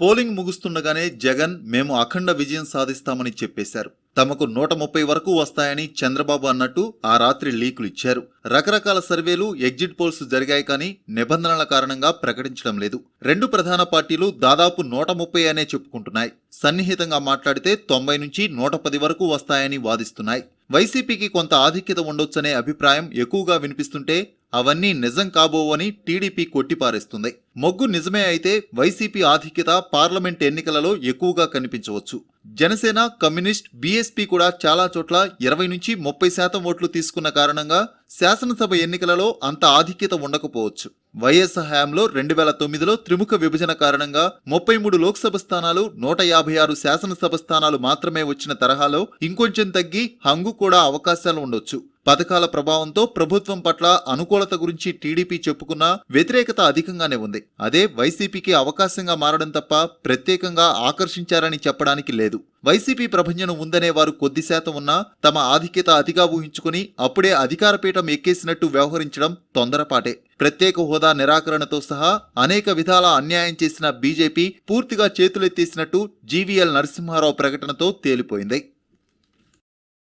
Polling ముగుస్తుండగానే Jagan మేము అఖండ విజయం సాధిస్తామని చెప్పేశారు. తమకు 130 వరకు వస్తాయని చంద్రబాబు అన్నట్టు ఆ రాత్రి లీకులు ఇచ్చారు. రకరకాల సర్వేలు, ఎగ్జిట్ పోల్స్ జరిగాయి కానీ నిబంధనల కారణంగా ప్రకటించడం లేదు. రెండు ప్రధాన పార్టీలు దాదాపు 130 అనే చెప్పుకుంటున్నాయి. సన్నిహితంగా మాట్లాడితే 90 నుంచి 110 వరకు వస్తాయని వాదిస్తున్నాయి. వైసీపీకి కొంత ఆధిక్యత ఉండొచ్చనే అభిప్రాయం ఎక్కువగా వినిపిస్తుంటే అవన్నీ నిజం కాబోవని టీడీపీ కొట్టిపారేస్తుంది. మొగ్గు నిజమే అయితే వైసీపీ ఆధిక్యత పార్లమెంట్ ఎన్నికలలో ఎక్కువగా కనిపించవచ్చు. జనసేన, కమ్యూనిస్ట్, బీఎస్పీ కూడా చాలా చోట్ల 20 నుంచి 30% ఓట్లు తీసుకున్న కారణంగా శాసనసభ ఎన్నికలలో అంత ఆధిక్యత ఉండకపోవచ్చు. వైఎస్ హయాంలో 2009లో త్రిముఖ విభజన కారణంగా 33 లోక్సభ స్థానాలు, 156 శాసనసభ స్థానాలు మాత్రమే వచ్చిన తరహాలో ఇంకొంచెం తగ్గి హంగు కూడా అవకాశాలు ఉండొచ్చు. పథకాల ప్రభావంతో ప్రభుత్వం పట్ల అనుకూలత గురించి టీడీపీ చెప్పుకున్నా వ్యతిరేకత అధికంగానే ఉంది. అదే వైసీపీకి అవకాశంగా మారడం తప్ప ప్రత్యేకంగా ఆకర్షించారని చెప్పడానికి లేదు. వైసీపీ ప్రభంజనం ఉందనే వారు కొద్ది శాతం ఉన్నా తమ ఆధిక్యత అతిగా ఊహించుకుని అప్పుడే అధికార పీఠం ఎక్కేసినట్టు వ్యవహరించడం తొందరపాటే. ప్రత్యేక హోదా నిరాకరణతో సహా అనేక విధాల అన్యాయం చేసిన బీజేపీ పూర్తిగా చేతులెత్తేసినట్టు జీవీఎల్ నరసింహారావు ప్రకటనతో తేలిపోయింది.